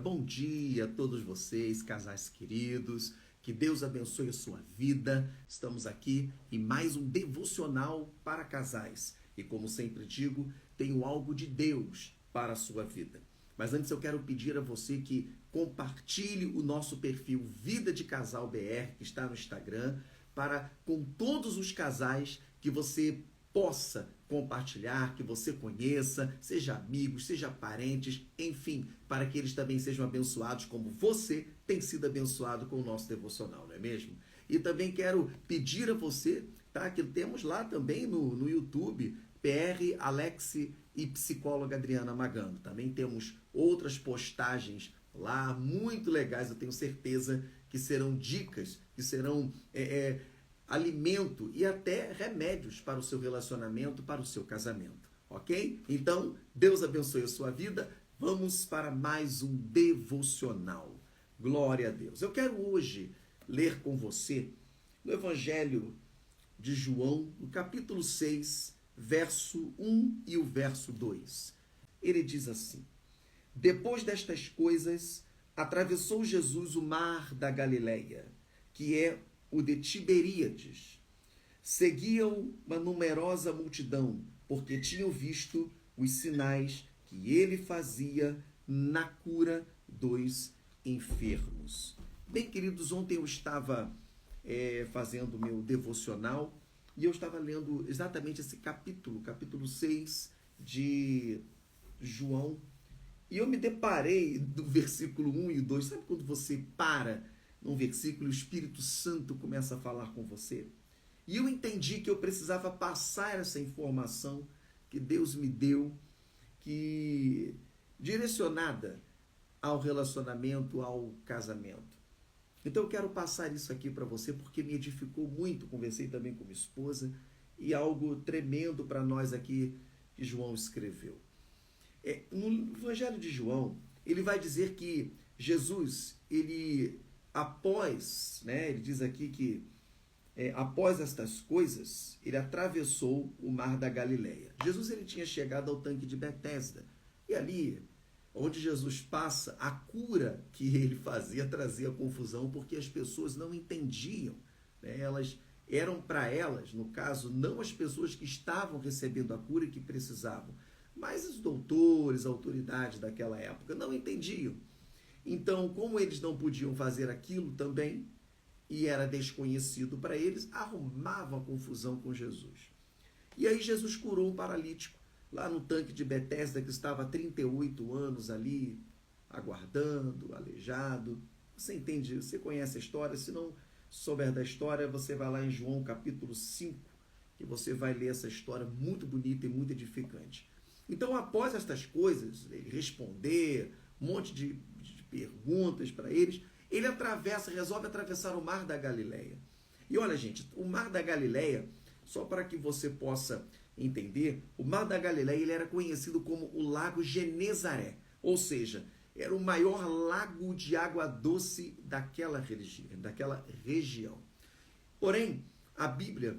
bom dia a todos vocês, casais queridos. Que Deus abençoe a sua vida. Estamos aqui em mais um devocional para casais. E como sempre digo, tenho algo de Deus para a sua vida. Mas antes eu quero pedir a você que compartilhe o nosso perfil Vida de Casal BR, que está no Instagram, para com todos os casais que você possa compartilhar, que você conheça, seja amigos, seja parentes, enfim, para que eles também sejam abençoados como você tem sido abençoado com o nosso devocional, não é mesmo? E também quero pedir a você, tá, que temos lá também no YouTube, PR Alex e psicóloga Adriana Magano. Também temos outras postagens lá, muito legais, eu tenho certeza que serão dicas, que serão alimento e até remédios para o seu relacionamento, para o seu casamento, ok? Então, Deus abençoe a sua vida. Vamos para mais um devocional. Glória a Deus. Eu quero hoje ler com você no Evangelho de João, no capítulo 6, verso 1 e o verso 2. Ele diz assim: Depois destas coisas, atravessou Jesus o mar da Galileia, que é o de Tiberíades. Seguiam uma numerosa multidão, porque tinham visto os sinais que ele fazia na cura dos enfermos. Bem, queridos, ontem eu estava fazendo o meu devocional e eu estava lendo exatamente esse capítulo 6 de João, e eu me deparei do versículo 1 e 2. Sabe quando você para num versículo e o Espírito Santo começa a falar com você? E eu entendi que eu precisava passar essa informação que Deus me deu, que direcionada ao relacionamento, ao casamento. Então eu quero passar isso aqui para você porque me edificou muito. Conversei também com minha esposa e algo tremendo para nós aqui que João escreveu. No Evangelho de João, ele vai dizer que Jesus, ele diz aqui que após estas coisas, ele atravessou o mar da Galileia. Jesus, ele tinha chegado ao tanque de Betesda. E ali, onde Jesus passa, a cura que ele fazia trazia confusão, porque as pessoas não entendiam, né? Elas eram para elas, no caso, não as pessoas que estavam recebendo a cura e que precisavam, mas os doutores, autoridades daquela época não entendiam. Então, como eles não podiam fazer aquilo também, e era desconhecido para eles, arrumavam a confusão com Jesus. E aí Jesus curou um paralítico, lá no tanque de Betesda, que estava há 38 anos ali, aguardando, aleijado. Você entende, você conhece a história. Se não souber da história, você vai lá em João capítulo 5, que você vai ler essa história muito bonita e muito edificante. Então, após estas coisas, ele responder um monte de perguntas para eles, ele resolve atravessar o mar da Galileia. E olha, gente, o mar da Galileia, só para que você possa entender, o mar da Galileia ele era conhecido como o Lago Genezaré, ou seja, era o maior lago de água doce daquela região. Porém, a Bíblia,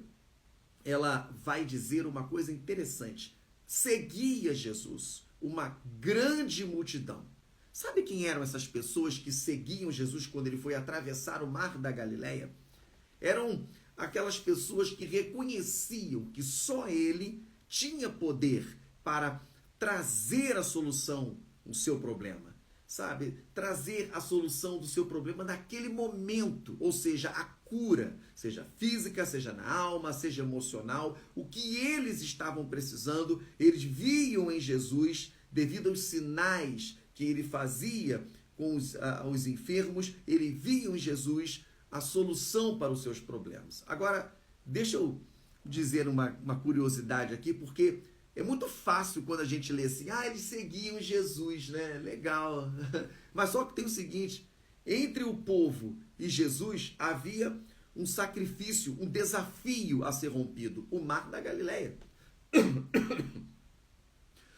ela vai dizer uma coisa interessante. Seguia Jesus uma grande multidão. Sabe quem eram essas pessoas que seguiam Jesus quando ele foi atravessar o mar da Galileia? Eram aquelas pessoas que reconheciam que só ele tinha poder para trazer a solução do seu problema. Sabe? Trazer a solução do seu problema naquele momento, ou seja, a cura, seja física, seja na alma, seja emocional, o que eles estavam precisando, eles viam em Jesus, devido aos sinais que ele fazia com os enfermos, ele via em Jesus a solução para os seus problemas. Agora, deixa eu dizer uma curiosidade aqui, porque é muito fácil quando a gente lê assim, eles seguiam Jesus, né? Legal. Mas só que tem o seguinte, entre o povo e Jesus havia um sacrifício, um desafio a ser rompido, o mar da Galileia.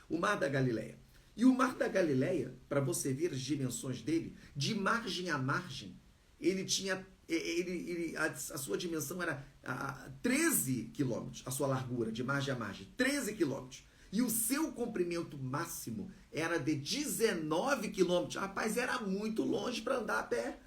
O mar da Galileia. E o mar da Galileia, para você ver as dimensões dele, de margem a margem, ele tinha, a sua dimensão era 13 quilômetros, a sua largura, de margem a margem, 13 quilômetros. e o seu comprimento máximo era de 19 quilômetros. Rapaz, era muito longe para andar a pé.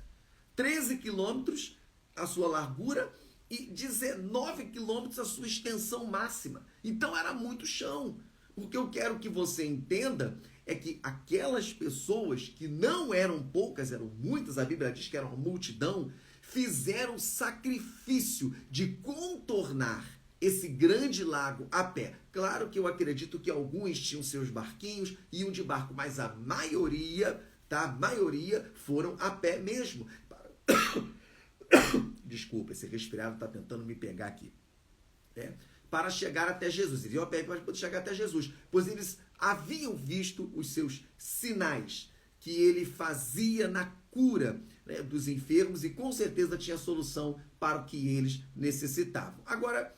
13 quilômetros a sua largura e 19 quilômetros a sua extensão máxima. Então era muito chão. O que eu quero que você entenda é que aquelas pessoas, que não eram poucas, eram muitas, a Bíblia diz que era uma multidão, fizeram sacrifício de contornar esse grande lago a pé. Claro que eu acredito que alguns tinham seus barquinhos, iam de barco, mas a maioria, tá? A maioria foram a pé mesmo. Desculpa, esse resfriado está tentando me pegar aqui. Para chegar até Jesus. Eles iam a pé para poder chegar até Jesus, pois eles haviam visto os seus sinais que ele fazia na cura, né, dos enfermos, e com certeza tinha solução para o que eles necessitavam. Agora,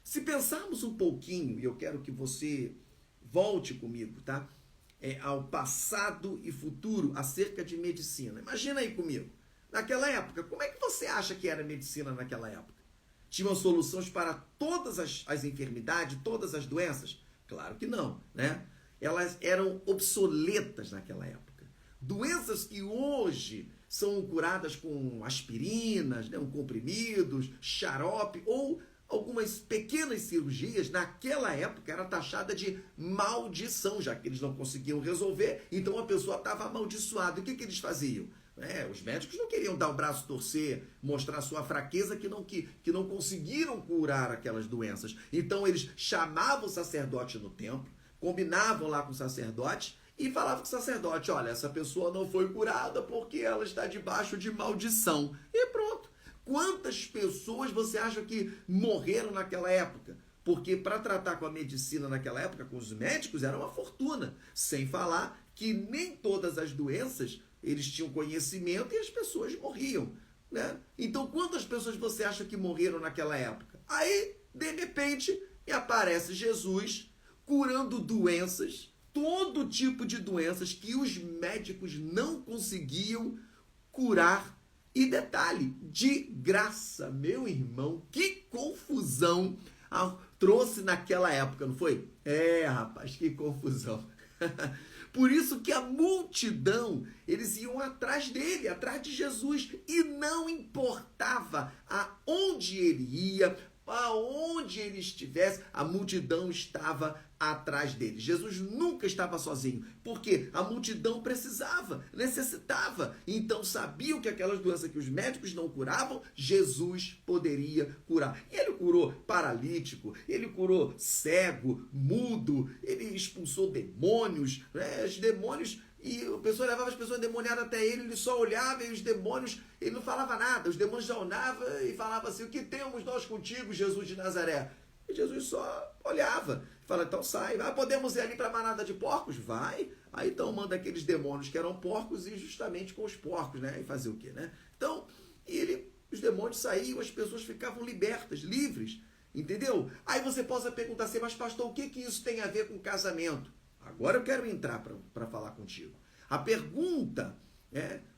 se pensarmos um pouquinho, e eu quero que você volte comigo, tá? Ao passado e futuro acerca de medicina. Imagina aí comigo. Naquela época, como é que você acha que era a medicina naquela época? Tinham soluções para todas as enfermidades, todas as doenças? Claro que não, né? Elas eram obsoletas naquela época. Doenças que hoje são curadas com aspirinas, né, comprimidos, xarope ou algumas pequenas cirurgias, naquela época era taxada de maldição, já que eles não conseguiam resolver, então a pessoa estava amaldiçoada. E o que eles faziam? Os médicos não queriam dar o braço a torcer, mostrar sua fraqueza, que não conseguiram curar aquelas doenças. Então eles chamavam o sacerdote no templo, combinavam lá com o sacerdote e falavam com o sacerdote: olha, essa pessoa não foi curada porque ela está debaixo de maldição. E pronto. Quantas pessoas você acha que morreram naquela época? Porque para tratar com a medicina naquela época, com os médicos, era uma fortuna. Sem falar que nem todas as doenças eles tinham conhecimento e as pessoas morriam, né? Então, quantas pessoas você acha que morreram naquela época? Aí, de repente, aparece Jesus curando doenças, todo tipo de doenças que os médicos não conseguiam curar. E detalhe, de graça, meu irmão, que confusão trouxe naquela época, não foi? Rapaz, que confusão. Por isso que a multidão, eles iam atrás dele, atrás de Jesus, e não importava aonde ele ia, aonde ele estivesse, a multidão estava atrás dele. Jesus nunca estava sozinho, porque a multidão precisava, necessitava. Então sabiam que aquelas doenças que os médicos não curavam, Jesus poderia curar. E ele curou paralítico, ele curou cego, mudo, ele expulsou demônios, né? Os demônios, e a pessoa levava as pessoas endemoniadas até ele só olhava, e os demônios, ele não falava nada, os demônios já olhavam e falavam assim: o que temos nós contigo, Jesus de Nazaré? E Jesus só olhava, fala: então sai, podemos ir ali para a manada de porcos? Vai. Aí então manda aqueles demônios que eram porcos e justamente com os porcos, né? E fazer o quê, né? Então, os demônios saíam, as pessoas ficavam libertas, livres, entendeu? Aí você possa perguntar assim: mas pastor, o que isso tem a ver com casamento? Agora eu quero entrar para falar contigo. A pergunta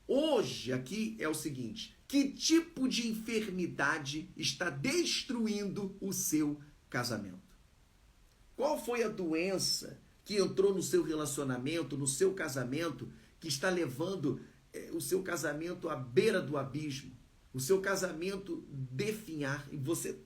hoje aqui é o seguinte: que tipo de enfermidade está destruindo o seu casamento? Qual foi a doença que entrou no seu relacionamento, no seu casamento, que está levando o seu casamento à beira do abismo, o seu casamento definhar? E você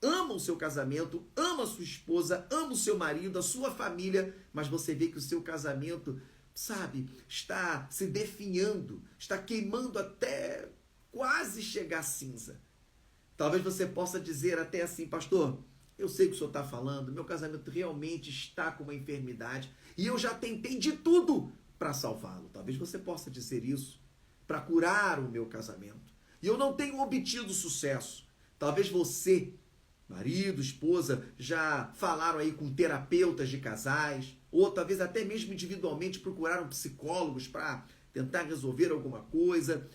ama o seu casamento, ama a sua esposa, ama o seu marido, a sua família, mas você vê que o seu casamento, sabe, está se definhando, está queimando até quase chegar a cinza. Talvez você possa dizer até assim: pastor, eu sei o que o senhor está falando, meu casamento realmente está com uma enfermidade e eu já tentei de tudo para salvá-lo. Talvez você possa dizer isso, para curar o meu casamento, e eu não tenho obtido sucesso. Talvez você, marido, esposa, já falaram aí com terapeutas de casais, ou talvez até mesmo individualmente procuraram psicólogos para tentar resolver alguma coisa,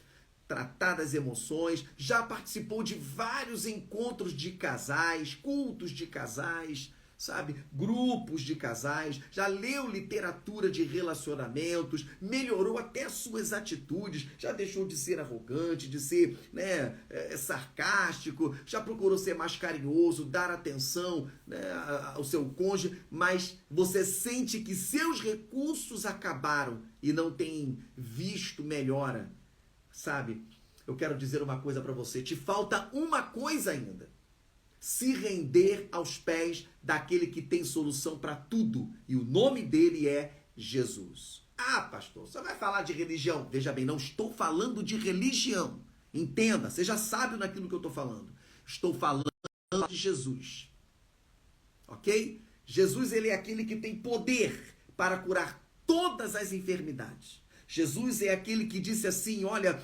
tratar das emoções, já participou de vários encontros de casais, cultos de casais, sabe, grupos de casais, já leu literatura de relacionamentos, melhorou até suas atitudes, já deixou de ser arrogante, de ser, né, sarcástico, já procurou ser mais carinhoso, dar atenção, né, ao seu cônjuge, mas você sente que seus recursos acabaram e não tem visto melhora, sabe? Eu quero dizer uma coisa para você, te falta uma coisa ainda. Se render aos pés daquele que tem solução para tudo. E o nome dele é Jesus. Ah, pastor, você vai falar de religião? Veja bem, não estou falando de religião. Entenda, seja sábio naquilo que eu estou falando. Estou falando de Jesus. Ok? Jesus, ele é aquele que tem poder para curar todas as enfermidades. Jesus é aquele que disse assim, olha,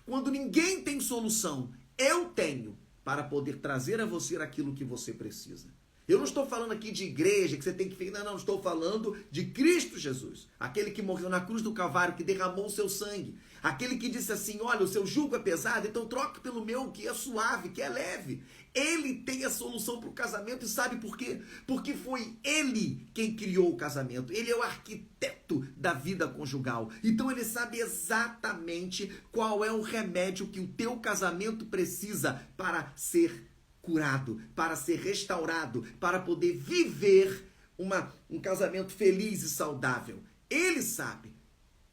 quando ninguém tem solução, eu tenho, para poder trazer a você aquilo que você precisa. Eu não estou falando aqui de igreja, que você tem que... Não, estou falando de Cristo Jesus. Aquele que morreu na cruz do Calvário, que derramou o seu sangue. Aquele que disse assim, olha, o seu jugo é pesado, então troque pelo meu, que é suave, que é leve. Ele tem a solução para o casamento e sabe por quê? Porque foi ele quem criou o casamento. Ele é o arquiteto da vida conjugal. Então ele sabe exatamente qual é o remédio que o teu casamento precisa para ser curado, para ser restaurado, para poder viver um casamento feliz e saudável. Ele sabe.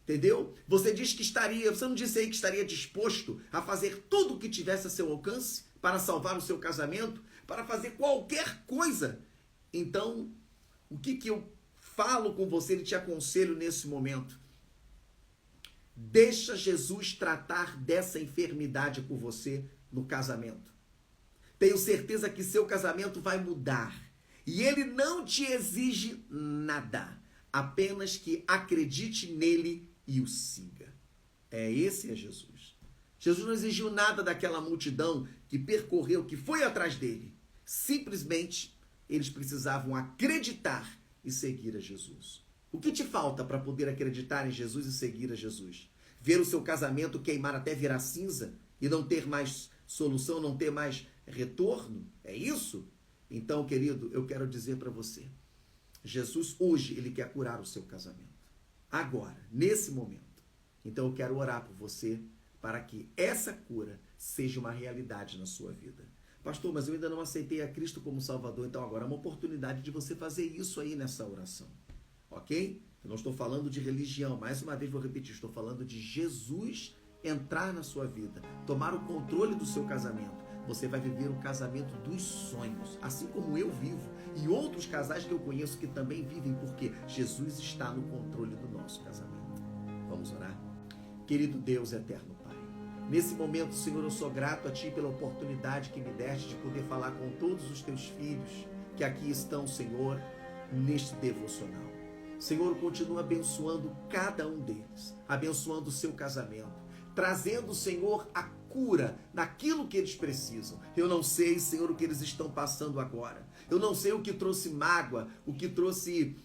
Entendeu? Você diz que você não disse aí que estaria disposto a fazer tudo o que tivesse a seu alcance para salvar o seu casamento, para fazer qualquer coisa. Então, o que eu falo com você e te aconselho nesse momento? Deixa Jesus tratar dessa enfermidade por você no casamento. Tenho certeza que seu casamento vai mudar. E ele não te exige nada. Apenas que acredite nele e o siga. Esse é Jesus. Jesus não exigiu nada daquela multidão que percorreu, que foi atrás dele. Simplesmente, eles precisavam acreditar e seguir a Jesus. O que te falta para poder acreditar em Jesus e seguir a Jesus? Ver o seu casamento queimar até virar cinza e não ter mais solução, não ter mais retorno? É isso? Então, querido, eu quero dizer para você, Jesus hoje, ele quer curar o seu casamento. Agora, nesse momento. Então eu quero orar por você para que essa cura seja uma realidade na sua vida. Pastor, mas eu ainda não aceitei a Cristo como Salvador, então agora é uma oportunidade de você fazer isso aí nessa oração. Ok? Eu não estou falando de religião, mais uma vez vou repetir, estou falando de Jesus entrar na sua vida, tomar o controle do seu casamento. Você vai viver um casamento dos sonhos, assim como eu vivo e outros casais que eu conheço que também vivem, porque Jesus está no controle do nosso casamento. Vamos orar? Querido Deus eterno Pai, nesse momento, Senhor, eu sou grato a Ti pela oportunidade que me deste de poder falar com todos os Teus filhos que aqui estão, Senhor, neste devocional. Senhor, continua abençoando cada um deles, abençoando o seu casamento, trazendo, Senhor, a cura naquilo que eles precisam. Eu não sei, Senhor, o que eles estão passando agora. Eu não sei o que trouxe mágoa, o que trouxe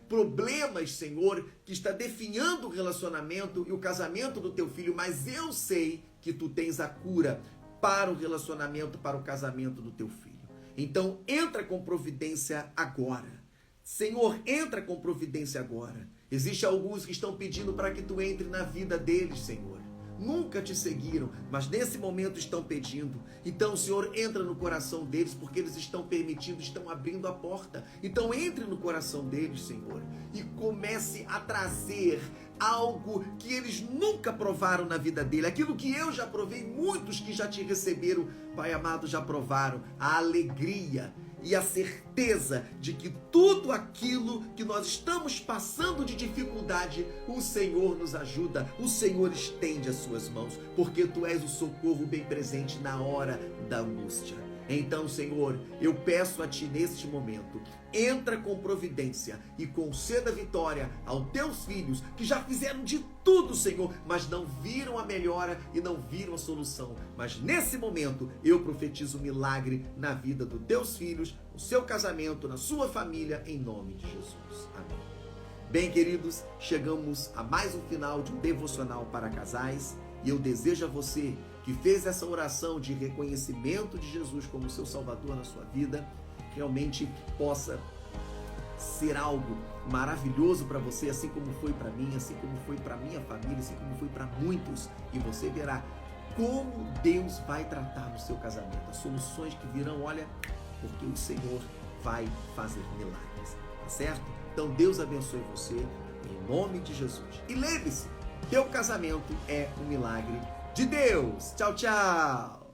problemas, Senhor, que está definhando o relacionamento e o casamento do teu filho, mas eu sei que tu tens a cura para o relacionamento, para o casamento do teu filho. Então, entra com providência agora. Senhor, entra com providência agora. Existem alguns que estão pedindo para que tu entre na vida deles, Senhor. Nunca te seguiram, mas nesse momento estão pedindo. Então, Senhor, entra no coração deles, porque eles estão permitindo, estão abrindo a porta. Então, entre no coração deles, Senhor, e comece a trazer algo que eles nunca provaram na vida dele. Aquilo que eu já provei, muitos que já te receberam, Pai amado, já provaram. A alegria e a certeza de que tudo aquilo que nós estamos passando de dificuldade, o Senhor nos ajuda, o Senhor estende as suas mãos, porque Tu és o socorro bem presente na hora da angústia. Então, Senhor, eu peço a Ti neste momento, entra com providência e conceda vitória aos Teus filhos que já fizeram de tudo, Senhor, mas não viram a melhora e não viram a solução. Mas nesse momento, eu profetizo um milagre na vida dos Teus filhos, no seu casamento, na sua família, em nome de Jesus. Amém. Bem, queridos, chegamos a mais um final de um devocional para casais e eu desejo a você que fez essa oração de reconhecimento de Jesus como seu Salvador na sua vida, realmente possa ser algo maravilhoso para você, assim como foi para mim, assim como foi para minha família, assim como foi para muitos. E você verá como Deus vai tratar no seu casamento, as soluções que virão, olha, porque o Senhor vai fazer milagres, tá certo? Então Deus abençoe você, em nome de Jesus. E lembre-se, teu casamento é um milagre de Deus. Tchau, tchau!